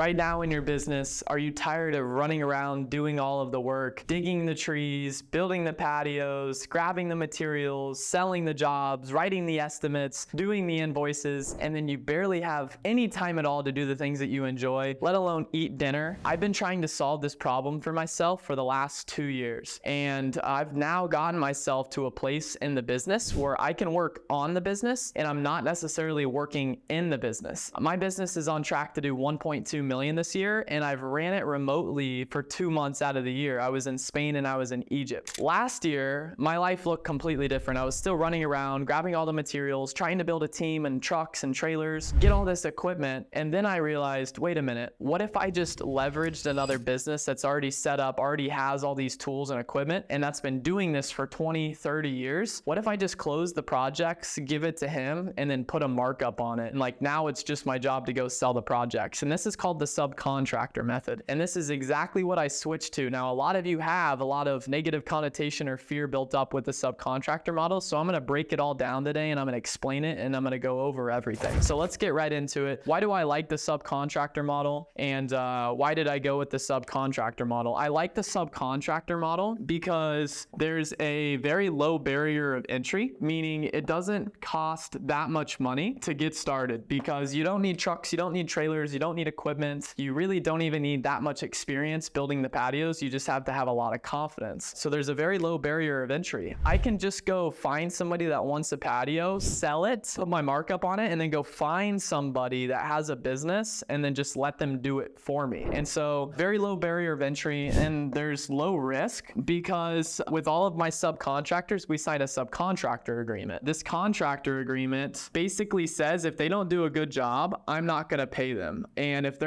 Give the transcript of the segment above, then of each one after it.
Right now in your business, are you tired of running around doing all of the work, digging the trees, building the patios, grabbing the materials, selling the jobs, writing the estimates, doing the invoices, and then you barely have any time at all to do the things that you enjoy, let alone eat dinner? I've been trying to solve this problem for myself for the last 2 years, and I've now gotten myself to a place in the business where I can work on the business and I'm not necessarily working in the business. My business is on track to do 1.2 million this year, and I've ran it remotely for 2 months out of the year. I was in Spain and I was in Egypt. Last year, my life looked completely different. I was still running around, grabbing all the materials, trying to build a team and trucks and trailers, get all this equipment, and then I realized, wait a minute, what if I just leveraged another business that's already set up, already has all these tools and equipment, and that's been doing this for 20, 30 years? What if I just close the projects, give it to him, and then put a markup on it? And like now it's just my job to go sell the projects. And this is called the subcontractor method. And this is exactly what I switched to. Now, a lot of you have a lot of negative connotation or fear built up with the subcontractor model. So I'm going to break it all down today and I'm going to explain it and I'm going to go over everything. So let's get right into it. Why do I like the subcontractor model? And why did I go with the subcontractor model? I like the subcontractor model because there's a very low barrier of entry, meaning it doesn't cost that much money to get started because you don't need trucks, you don't need trailers, you don't need equipment. You really don't even need that much experience building the patios. You just have to have a lot of confidence. So there's a very low barrier of entry. I can just go find somebody that wants a patio, sell it, put my markup on it, and then go find somebody that has a business and then just let them do it for me. And so very low barrier of entry, and there's low risk because with all of my subcontractors, we signed a subcontractor agreement. This contractor agreement basically says if they don't do a good job, I'm not going to pay them. And if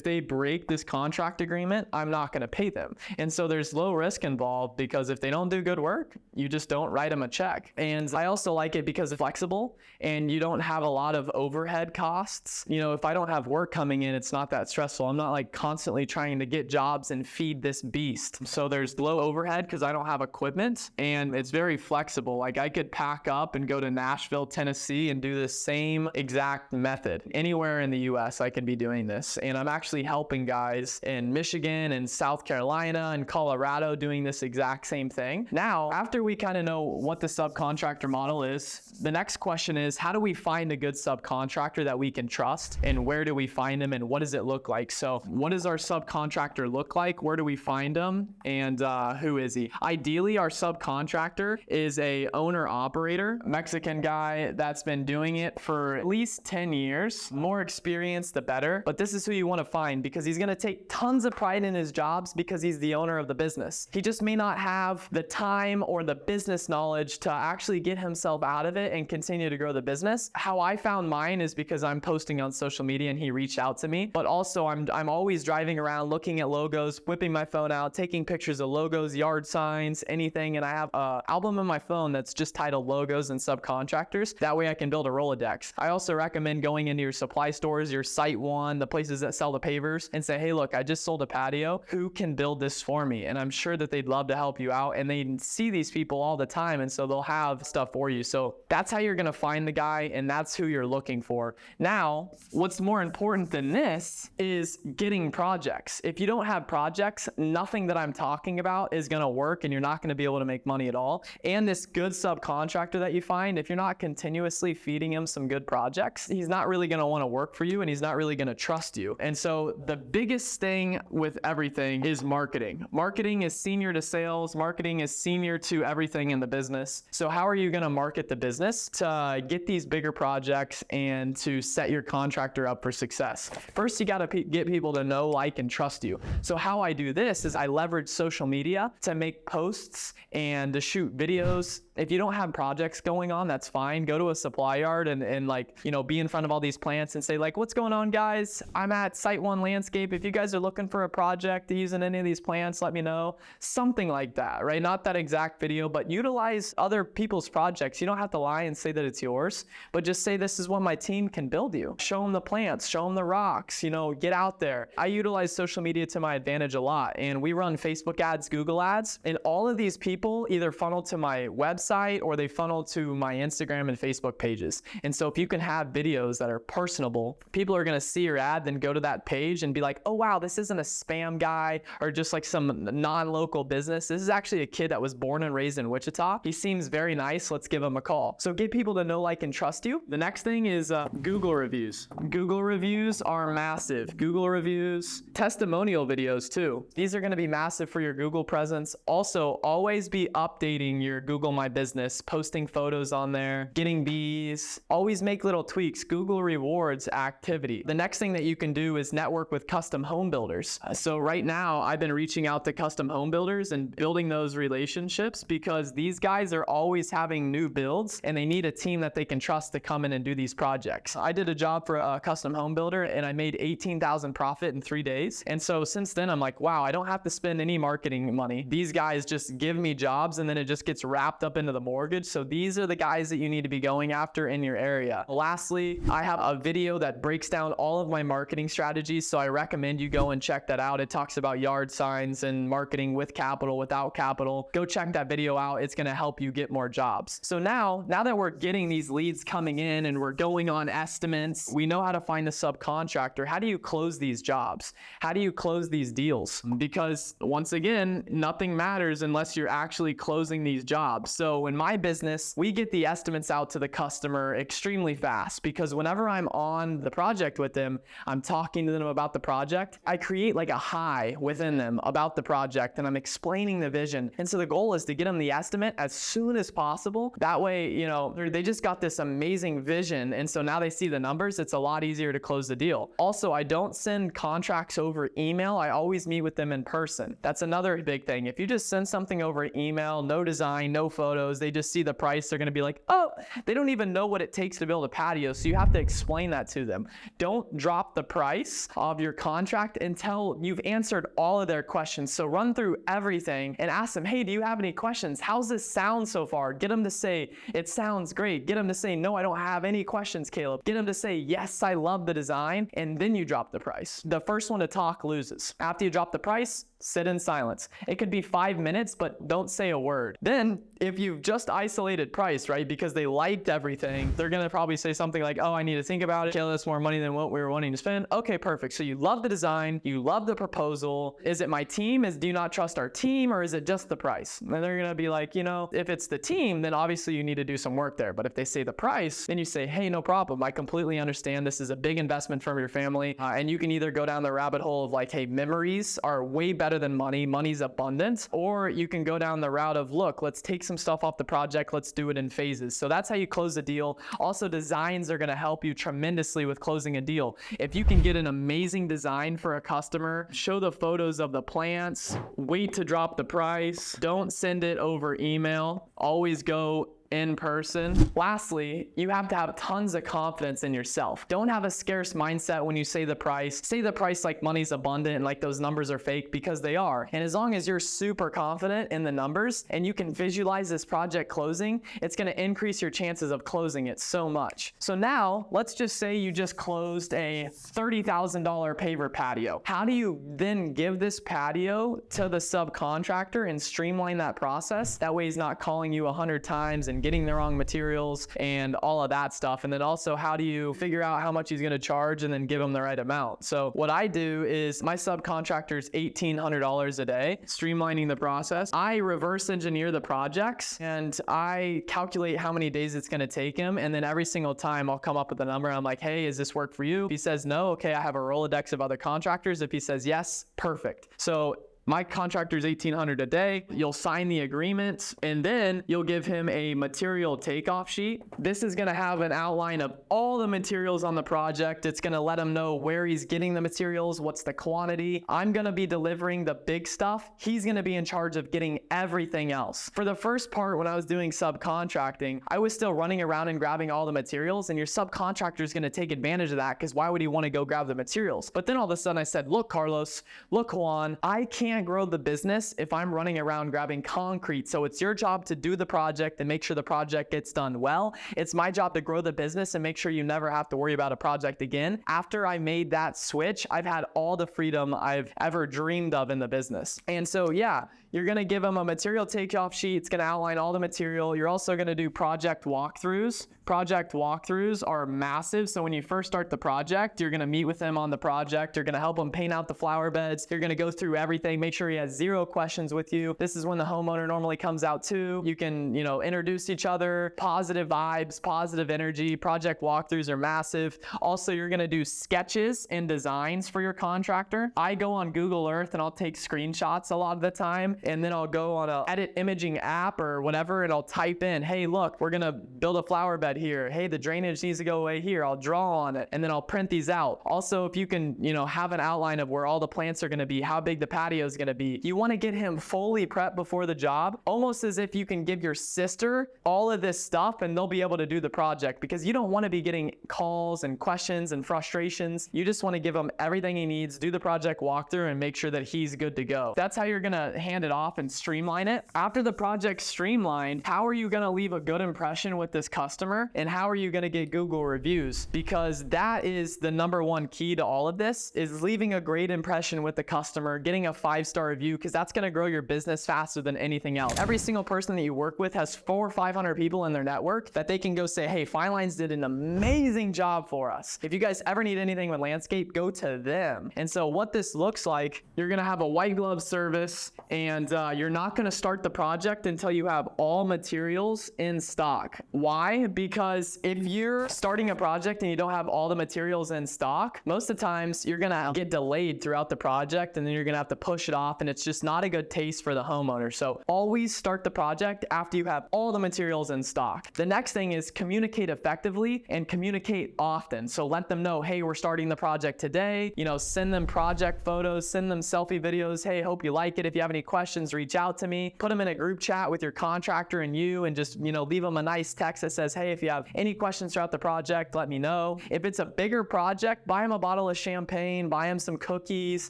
they break this contract agreement, I'm not going to pay them. And so there's low risk involved because if they don't do good work, you just don't write them a check. And I also like it because it's flexible and you don't have a lot of overhead costs. You know, if I don't have work coming in, it's not that stressful. I'm not like constantly trying to get jobs and feed this beast. So there's low overhead because I don't have equipment and it's very flexible. Like I could pack up and go to Nashville, Tennessee and do the same exact method. Anywhere in the US, I can be doing this. And I'm actually helping guys in Michigan and South Carolina and Colorado doing this exact same thing. Now, after we kind of know what the subcontractor model is, the next question is, how do we find a good subcontractor that we can trust? And where do we find them? And what does it look like? So what does our subcontractor look like? Where do we find them? And who is he? Ideally, our subcontractor is a owner-operator, Mexican guy that's been doing it for at least 10 years. More experience, the better. But this is who you want to find because he's going to take tons of pride in his jobs because he's the owner of the business. He just may not have the time or the business knowledge to actually get himself out of it and continue to grow the business. How I found mine is because I'm posting on social media and he reached out to me, but also I'm always driving around looking at logos, whipping my phone out, taking pictures of logos, yard signs, anything. And I have an album on my phone that's just titled Logos and Subcontractors. That way I can build a Rolodex. I also recommend going into your supply stores, your Site One, the places that sell the pavers and say, hey, look, I just sold a patio. Who can build this for me? And I'm sure that they'd love to help you out and they see these people all the time. And so they'll have stuff for you. So that's how you're going to find the guy and that's who you're looking for. Now, what's more important than this is getting projects. If you don't have projects, nothing that I'm talking about is going to work and you're not going to be able to make money at all. And this good subcontractor that you find, if you're not continuously feeding him some good projects, he's not really going to want to work for you and he's not really going to trust you. And so the biggest thing with everything is marketing. Marketing is senior to sales. Marketing is senior to everything in the business. So how are you going to market the business to get these bigger projects and to set your contractor up for success? First, you got to get people to know, like, and trust you. So how I do this is I leverage social media to make posts and to shoot videos. If you don't have projects going on, that's fine. Go to a supply yard and like, you know, be in front of all these plants and say like, what's going on, guys? I'm at Site One Landscape. If you guys are looking for a project using any of these plants, let me know. Something like that, right? Not that exact video, but utilize other people's projects. You don't have to lie and say that it's yours, but just say, this is what my team can build you. Show them the plants, show them the rocks, you know, get out there. I utilize social media to my advantage a lot. And we run Facebook ads, Google ads, and all of these people either funnel to my website or they funnel to my Instagram and Facebook pages. And so if you can have videos that are personable, people are going to see your ad, then go to that page and be like, oh wow, this isn't a spam guy or just like some non-local business. This is actually a kid that was born and raised in Wichita. He seems very nice. Let's give him a call. So get people to know, like, and trust you. The next thing is Google reviews. Google reviews are massive. Google reviews, testimonial videos too. These are going to be massive for your Google presence. Also, always be updating your Google My Business, posting photos on there, getting bees. Always make little tweaks. Google rewards activity. The next thing that you can do is network with custom home builders. So right now, I've been reaching out to custom home builders and building those relationships because these guys are always having new builds and they need a team that they can trust to come in and do these projects. I did a job for a custom home builder and I made $18,000 profit in 3 days. And so since then, I'm like, wow, I don't have to spend any marketing money. These guys just give me jobs and then it just gets wrapped up into the mortgage. So these are the guys that you need to be going after in your area. Lastly, I have a video that breaks down all of my marketing strategies. So I recommend you go and check that out. It talks about yard signs and marketing with capital, without capital. Go check that video out. It's going to help you get more jobs. So now that we're getting these leads coming in and we're going on estimates, we know how to find the subcontractor. How do you close these jobs? How do you close these deals? Because once again, nothing matters unless you're actually closing these jobs. So in my business, we get the estimates out to the customer extremely fast because whenever I'm on the project with them, I'm talking to them about the project. I create like a high within them about the project and I'm explaining the vision. And so the goal is to get them the estimate as soon as possible. That way, you know, they just got this amazing vision. And so now they see the numbers. It's a lot easier to close the deal. Also, I don't send contracts over email. I always meet with them in person. That's another big thing. If you just send something over email, no design, no photos, they just see the price, they're going to be like, oh, they don't even know what it takes to build a patio. So you have to explain that to them. Don't drop the price of your contract until you've answered all of their questions. So run through everything and ask them, hey, do you have any questions? How's this sound so far? Get them to say, it sounds great. Get them to say, no, I don't have any questions, Caleb. Get them to say, yes, I love the design. And then you drop the price. The first one to talk loses. After you drop the price, sit in silence. It could be 5 minutes, but don't say a word. Then if you've just isolated price, right, because they liked everything, they're going to probably say something like, oh, I need to think about it. Caleb, that's more money than what we were wanting to spend. Okay, perfect. So you love the design. You love the proposal. Is it my team? Do you not trust our team, or is it just the price? And they're going to be like, you know, if it's the team, then obviously you need to do some work there. But if they say the price, then you say, hey, no problem. I completely understand. This is a big investment from your family. And you can either go down the rabbit hole of like, hey, memories are way better than money. Money's abundant. Or you can go down the route of, look, let's take some stuff off the project. Let's do it in phases. So that's how you close a deal. Also, designs are going to help you tremendously with closing a deal. If you can get an amazing design for a customer, show the photos of the plants, wait to drop the price, don't send it over email, always go in person. Lastly, you have to have tons of confidence in yourself. Don't have a scarce mindset when you say the price. Say the price like money's abundant and like those numbers are fake, because they are. And as long as you're super confident in the numbers and you can visualize this project closing, it's going to increase your chances of closing it so much. So now let's just say you just closed a $30,000 paver patio. How do you then give this patio to the subcontractor and streamline that process? That way he's not calling you 100 times and getting the wrong materials and all of that stuff. And then also, how do you figure out how much he's going to charge and then give him the right amount? So what I do is my subcontractor is $1,800 a day, streamlining the process. I reverse engineer the projects and I calculate how many days it's going to take him. And then every single time I'll come up with a number. I'm like, hey, is this work for you? If he says no, okay, I have a Rolodex of other contractors. If he says yes, perfect. So my contractor is $1,800 a day. You'll sign the agreement and then you'll give him a material takeoff sheet. This is going to have an outline of all the materials on the project. It's going to let him know where he's getting the materials, what's the quantity. I'm going to be delivering the big stuff. He's going to be in charge of getting everything else. For the first part, when I was doing subcontracting, I was still running around and grabbing all the materials, and your subcontractor is going to take advantage of that, because why would he want to go grab the materials? But then all of a sudden I said, look, Carlos, look, Juan, I can't can't grow the business if I'm running around grabbing concrete. So it's your job to do the project and make sure the project gets done well. It's my job to grow the business and make sure you never have to worry about a project again. After I made that switch, I've had all the freedom I've ever dreamed of in the business. And so yeah, you're gonna give them a material takeoff sheet. It's gonna outline all the material. You're also gonna do project walkthroughs. Project walkthroughs are massive. So when you first start the project, you're gonna meet with them on the project. You're gonna help them paint out the flower beds. You're gonna go through everything, make sure he has 0 questions with you. This is when the homeowner normally comes out too. You can, introduce each other, positive vibes, positive energy. Project walkthroughs are massive. Also, you're gonna do sketches and designs for your contractor. I go on Google Earth and I'll take screenshots a lot of the time, and then I'll go on a edit imaging app or whatever, and I'll type in, hey, look, we're gonna build a flower bed here. Hey, the drainage needs to go away here. I'll draw on it, and then I'll print these out. Also, if you can, have an outline of where all the plants are gonna be, how big the patio is gonna be. You wanna get him fully prepped before the job, almost as if you can give your sister all of this stuff and they'll be able to do the project, because you don't wanna be getting calls and questions and frustrations. You just wanna give him everything he needs, do the project walkthrough, and make sure that he's good to go. That's how you're gonna hand it off and streamline it. After the project's streamlined, how are you gonna leave a good impression with this customer, and how are you gonna get Google reviews? Because that is the #1 key to all of this, is leaving a great impression with the customer, getting a 5-star review, because that's gonna grow your business faster than anything else. Every single person that you work with has 400 or 500 people in their network that they can go say, hey, Fine Lines did an amazing job for us. If you guys ever need anything with landscape, go to them. And so what this looks like, you're gonna have a white glove service, and you're not gonna start the project until you have all materials in stock. Why? Because if you're starting a project and you don't have all the materials in stock, most of the times you're gonna get delayed throughout the project, and then you're gonna have to push it off, and it's just not a good taste for the homeowner. So always start the project after you have all the materials in stock. The next thing is communicate effectively and communicate often. So let them know, hey, we're starting the project today. Send them project photos, send them selfie videos. Hey, hope you like it. If you have any questions, reach out to me. Put them in a group chat with your contractor and you, and just, leave them a nice text that says, hey, if you have any questions throughout the project, let me know. If it's a bigger project, buy them a bottle of champagne, buy them some cookies,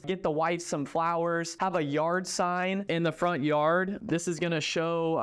get the wife some flowers, have a yard sign in the front yard. This is gonna show,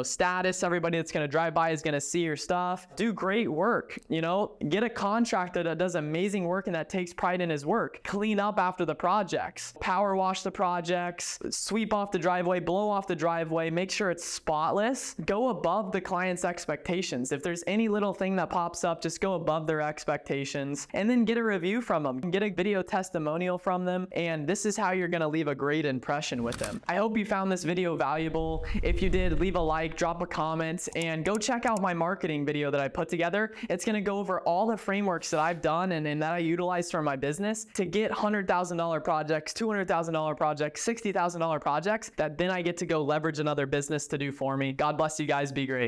status. Everybody that's gonna drive by is gonna see your stuff. Do great work, get a contractor that does amazing work and that takes pride in his work. Clean up after the projects, power wash the projects, sweep off the driveway, blow off the driveway, make sure it's spotless. Go above the client's expectations. If there's any little thing that pops up, just go above their expectations, and then get a review from them, get a video testimonial from them, and this is how you're gonna leave a great impression with them. I hope you found this video valuable. If you did, leave a like, drop a comment, and go check out my marketing video that I put together. It's gonna go over all the frameworks that I've done and that I utilize for my business to get $100,000 projects, $200,000 projects, $60,000 projects that then I get to go leverage another business to do for me. God bless you guys. Be great.